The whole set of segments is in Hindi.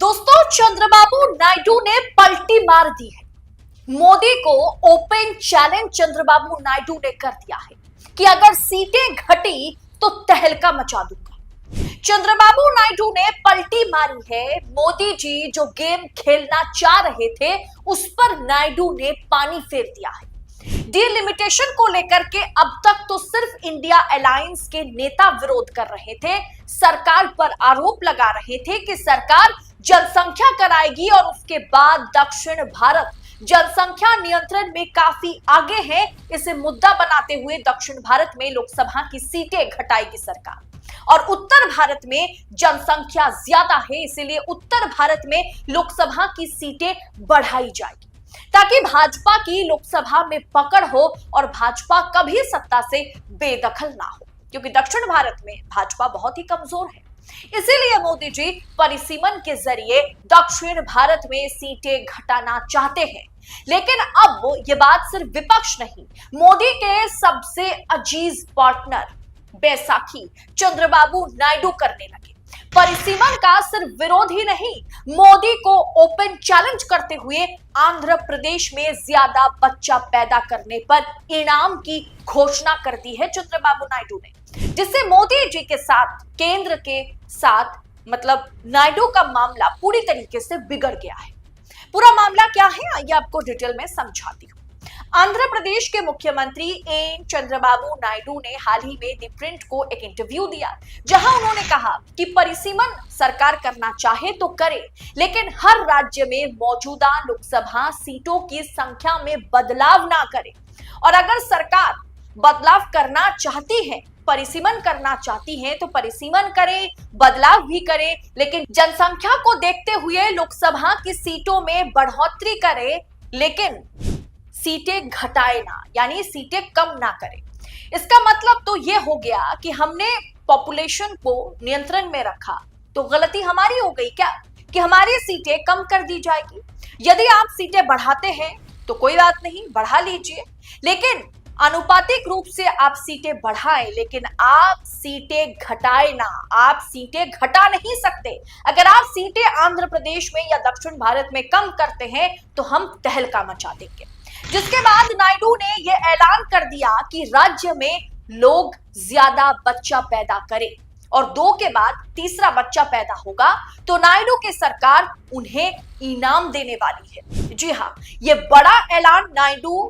दोस्तों, चंद्रबाबू नायडू ने पलटी मार दी है। मोदी को ओपन चैलेंज चंद्रबाबू नायडू ने कर दिया है कि अगर सीटें घटी तो तहलका मचा दूंगा। चंद्रबाबू नायडू ने पलटी मारी है। मोदी जी जो गेम खेलना चाह रहे थे उस पर नायडू ने पानी फेर दिया है। डीलिमिटेशन को लेकर के अब तक तो सिर्फ इंडिया अलायंस के नेता विरोध कर रहे थे, सरकार पर आरोप लगा रहे थे कि सरकार जनसंख्या कराएगी और उसके बाद दक्षिण भारत जनसंख्या नियंत्रण में काफी आगे है। इसे मुद्दा बनाते हुए दक्षिण भारत में लोकसभा की सीटें घटाएगी सरकार और उत्तर भारत में जनसंख्या ज्यादा है, इसीलिए उत्तर भारत में लोकसभा की सीटें बढ़ाई जाएगी ताकि भाजपा की लोकसभा में पकड़ हो और भाजपा कभी सत्ता से बेदखल ना हो, क्योंकि दक्षिण भारत में भाजपा बहुत ही कमजोर है। इसीलिए मोदी जी परिसीमन के जरिए दक्षिण भारत में सीटें घटाना चाहते हैं। लेकिन अब यह बात सिर्फ विपक्ष नहीं, मोदी के सबसे अजीज पार्टनर बैसाखी चंद्रबाबू नायडू करने लगे। परिसीमन का सिर्फ विरोध ही नहीं, मोदी को ओपन चैलेंज करते हुए आंध्र प्रदेश में ज्यादा बच्चा पैदा करने पर इनाम की घोषणा कर दी है चंद्रबाबू नायडू ने, जिससे मोदी जी के साथ केंद्र के साथ मतलब नायडू का मामला पूरी तरीके से बिगड़ गया है। पूरा मामला क्या है आइए आपको डिटेल में समझाती हूँ। आंध्र प्रदेश के मुख्यमंत्री एन चंद्रबाबू नायडू ने हाल ही में दी प्रिंट को एक इंटरव्यू दिया, जहां उन्होंने कहा कि परिसीमन सरकार करना चाहे तो करे, लेकिन हर राज्य में मौजूदा लोकसभा सीटों की संख्या में बदलाव ना करे। और अगर सरकार बदलाव करना चाहती है, परिसीमन करना चाहती है तो परिसीमन करे, बदलाव भी करे, लेकिन जनसंख्या को देखते हुए लोकसभा की सीटों में बढ़ोतरी करे, लेकिन सीटें घटाए ना, यानी सीटें कम ना करे। इसका मतलब तो यह हो गया कि हमने पॉपुलेशन को नियंत्रण में रखा तो गलती हमारी हो गई क्या कि हमारी सीटें कम कर दी जाएगी। यदि आप सीटें बढ़ाते हैं तो कोई बात नहीं, बढ़ा लीजिए, लेकिन अनुपातिक रूप से आप सीटें बढ़ाएं, लेकिन आप सीटें घटाए ना। आप सीटें घटा नहीं सकते। अगर आप सीटें आंध्र प्रदेश में या दक्षिण भारत में कम करते हैं तो हम तहलका मचा देंगे। जिसके बाद नायडू ने यह ऐलान कर दिया कि राज्य में लोग ज्यादा बच्चा पैदा करें और 2 के बाद तीसरा बच्चा पैदा होगा तो नायडू की सरकार उन्हें इनाम देने वाली है। जी हाँ, यह बड़ा ऐलान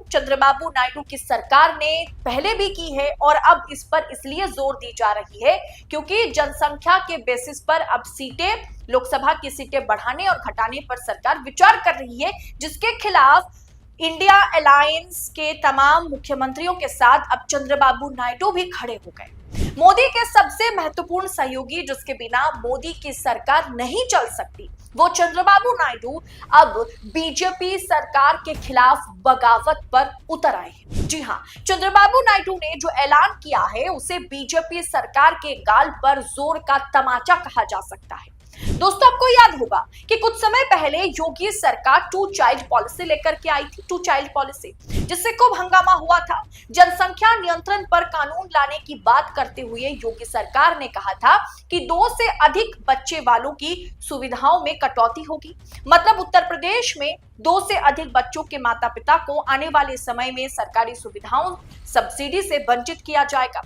चंद्रबाबू नायडू की सरकार ने पहले भी की है और अब इस पर इसलिए जोर दी जा रही है क्योंकि जनसंख्या के बेसिस पर अब सीटें, लोकसभा की सीटें बढ़ाने और घटाने पर सरकार विचार कर रही है, जिसके खिलाफ इंडिया अलायंस के तमाम मुख्यमंत्रियों के साथ अब चंद्रबाबू नायडू भी खड़े हो गए। मोदी के सबसे महत्वपूर्ण सहयोगी जिसके बिना मोदी की सरकार नहीं चल सकती, वो चंद्रबाबू नायडू अब बीजेपी सरकार के खिलाफ बगावत पर उतर आए हैं। जी हाँ, चंद्रबाबू नायडू ने जो ऐलान किया है उसे बीजेपी सरकार के गाल पर जोर का तमाचा कहा जा सकता है। दोस्तों, आपको याद होगा कि कुछ समय पहले योगी सरकार 2 चाइल्ड पॉलिसी लेकर के आई थी, 2 चाइल्ड पॉलिसी, जिससे खूब हंगामा हुआ था। जनसंख्या नियंत्रण पर कानून लाने की बात करते हुए योगी सरकार ने कहा था कि 2 से अधिक बच्चे वालों की सुविधाओं में कटौती होगी। मतलब उत्तर प्रदेश में 2 से अधिक बच्चों के माता पिता को आने वाले समय में सरकारी सुविधाओं, सब्सिडी से वंचित किया जाएगा,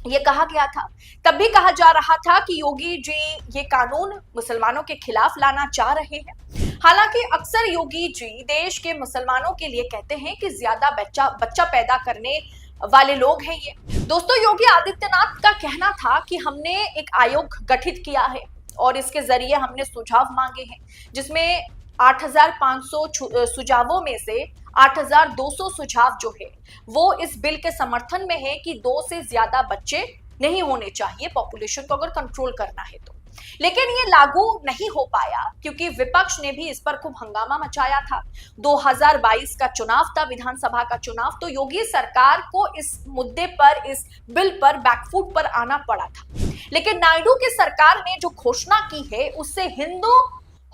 ये कहा गया था। तब भी कहा जा रहा था कि योगी जी ये कानून मुसलमानों के खिलाफ लाना चाह रहे हैं। हालांकि अक्सर योगी जी देश के मुसलमानों के लिए कहते हैं कि ज्यादा बच्चा पैदा करने वाले लोग हैं ये। दोस्तों, योगी आदित्यनाथ का कहना था कि हमने एक आयोग गठित किया है और इसके जरिए हमने सुझाव मांगे हैं, जिसमें 8,500 सुझावों में से 8,200 सुझाव जो है वो इस बिल के समर्थन में है कि 2 से ज्यादा बच्चे नहीं होने चाहिए पॉपुलेशन को अगर कंट्रोल करना है तो। लेकिन ये लागू नहीं हो पाया क्योंकि विपक्ष ने भी इस पर खूब हंगामा मचाया था। 2022 का चुनाव था, विधानसभा का चुनाव, तो योगी सरकार को इस मुद्दे पर, इस बिल पर बैकफुट पर आना पड़ा था। लेकिन नायडू की सरकार ने जो घोषणा की है उससे हिंदू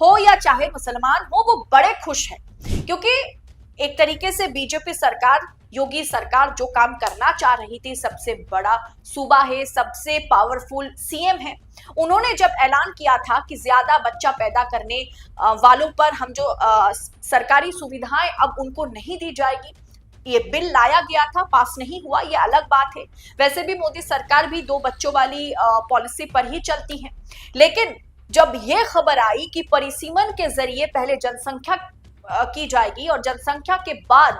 हो या चाहे मुसलमान हो वो बड़े खुश हैं, क्योंकि एक तरीके से बीजेपी सरकार, योगी सरकार जो काम करना चाह रही थी, सबसे बड़ा सूबा है, सबसे पावरफुल सीएम है, उन्होंने जब ऐलान किया था कि ज्यादा बच्चा पैदा करने वालों पर हम जो सरकारी सुविधाएं अब उनको नहीं दी जाएगी, ये बिल लाया गया था, पास नहीं हुआ, ये अलग बात है। वैसे भी मोदी सरकार भी 2 बच्चों वाली पॉलिसी पर ही चलती है, लेकिन जब ये खबर आई कि परिसीमन के जरिए पहले जनसंख्या की जाएगी और जनसंख्या के बाद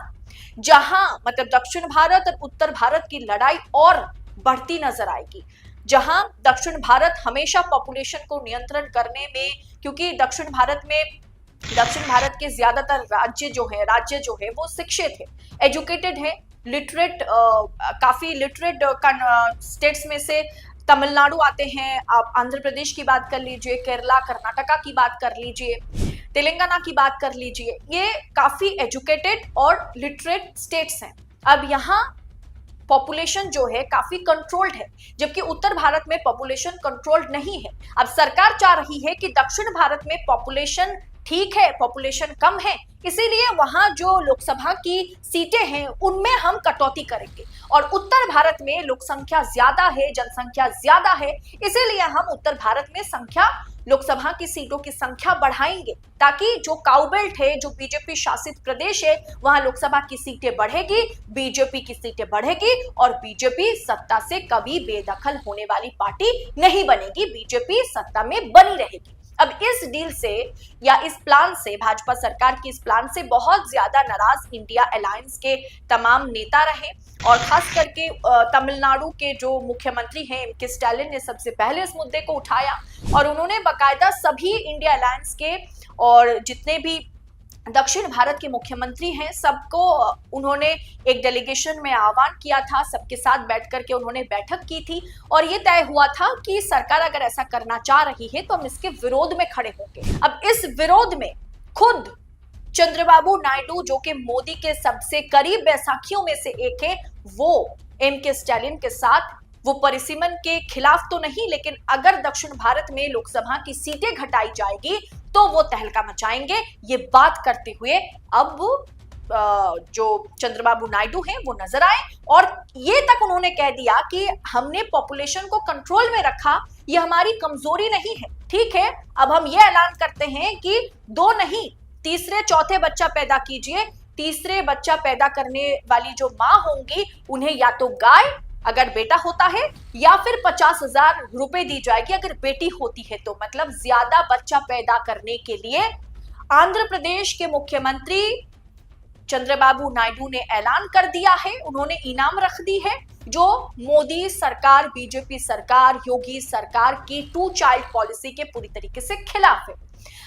जहां मतलब दक्षिण भारत और उत्तर भारत की लड़ाई और बढ़ती नजर आएगी, जहां दक्षिण भारत हमेशा पॉपुलेशन को नियंत्रण करने में, क्योंकि दक्षिण भारत के ज्यादातर राज्य जो है वो शिक्षित है, एजुकेटेड है, लिटरेट, काफी लिटरेट स्टेट्स में से तमिलनाडु आते हैं, आप आंध्र प्रदेश की बात कर लीजिए, केरला, कर्नाटका की बात कर लीजिए, तेलंगाना की बात कर लीजिए, ये काफी एजुकेटेड और लिटरेट स्टेट्स हैं। अब यहाँ पॉपुलेशन जो है काफी कंट्रोल्ड है, जबकि उत्तर भारत में पॉपुलेशन कंट्रोल्ड नहीं है। अब सरकार चाह रही है कि दक्षिण भारत में पॉपुलेशन ठीक है, पॉपुलेशन कम है, इसीलिए वहां जो लोकसभा की सीटें हैं उनमें हम कटौती करेंगे, और उत्तर भारत में लोक संख्या ज्यादा है, जनसंख्या ज्यादा है, इसीलिए हम उत्तर भारत में लोकसभा की सीटों की संख्या बढ़ाएंगे, ताकि जो काउबेल्ट है, जो बीजेपी शासित प्रदेश है, वहां लोकसभा की सीटें बढ़ेगी, बीजेपी की सीटें बढ़ेगी, और बीजेपी सत्ता से कभी बेदखल होने वाली पार्टी नहीं बनेगी, बीजेपी सत्ता में बनी रहेगी। अब इस डील से या इस प्लान से, भाजपा सरकार की इस प्लान से बहुत ज्यादा नाराज इंडिया अलायंस के तमाम नेता रहे, और खास करके तमिलनाडु के जो मुख्यमंत्री हैं एम के स्टालिन ने सबसे पहले इस मुद्दे को उठाया, और उन्होंने बाकायदा सभी इंडिया अलायंस के और जितने भी दक्षिण भारत के मुख्यमंत्री हैं सबको उन्होंने एक डेलीगेशन में आह्वान किया था, सबके साथ बैठ करके उन्होंने बैठक की थी, और ये तय हुआ था कि सरकार अगर ऐसा करना चाह रही है तो हम इसके विरोध में खड़े होंगे। अब इस विरोध में खुद चंद्रबाबू नायडू, जो कि मोदी के सबसे करीब बैसाखियों में से एक है, वो एम के स्टालिन के साथ, वो परिसीमन के खिलाफ तो नहीं, लेकिन अगर दक्षिण भारत में लोकसभा की सीटें घटाई जाएगी तो वो तहलका मचाएंगे, ये बात करते हुए अब जो चंद्रबाबू नायडू हैं वो नजर आए, और ये तक उन्होंने कह दिया कि हमने पॉपुलेशन को कंट्रोल में रखा, ये हमारी कमजोरी नहीं है। ठीक है, अब हम ये ऐलान करते हैं कि 2 नहीं, तीसरे चौथे बच्चा पैदा कीजिए, तीसरे बच्चा पैदा करने वाली जो मां होंगी उन्हें या तो गाय अगर बेटा होता है, या फिर 50,000 रुपए दी जाएगी अगर बेटी होती है तो। मतलब ज्यादा बच्चा पैदा करने के लिए आंध्र प्रदेश के मुख्यमंत्री चंद्रबाबू नायडू ने ऐलान कर दिया है, उन्होंने इनाम रख दी है, जो मोदी सरकार, बीजेपी सरकार, योगी सरकार की 2 चाइल्ड पॉलिसी के पूरी तरीके से खिलाफ है।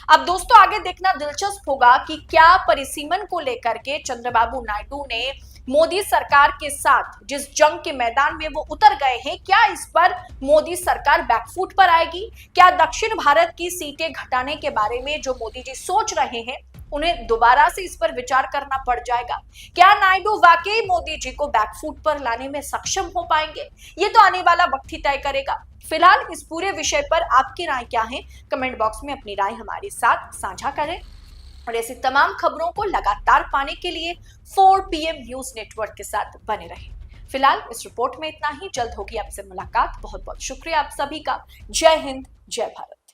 अब दोस्तों आगे देखना दिलचस्प होगा कि क्या परिसीमन को लेकर के चंद्रबाबू नायडू ने मोदी सरकार के साथ जिस जंग के मैदान में वो उतर गए हैं, क्या इस पर मोदी सरकार बैकफुट पर आएगी? क्या दक्षिण भारत की सीटें घटाने के बारे में जो मोदी जी सोच रहे हैं उन्हें दोबारा से इस पर विचार करना पड़ जाएगा? क्या नायडू वाकई मोदी जी को बैकफुट पर लाने में सक्षम हो पाएंगे? ये तो आने वाला वक्त ही तय करेगा। फिलहाल इस पूरे विषय पर आपकी राय क्या है? कमेंट बॉक्स में अपनी राय हमारे साथ साझा करें, और ऐसी तमाम खबरों को लगातार पाने के लिए 4 PM न्यूज नेटवर्क के साथ बने रहें। फिलहाल इस रिपोर्ट में इतना ही, जल्द होगी आपसे मुलाकात। बहुत बहुत शुक्रिया आप सभी का। जय हिंद, जय भारत।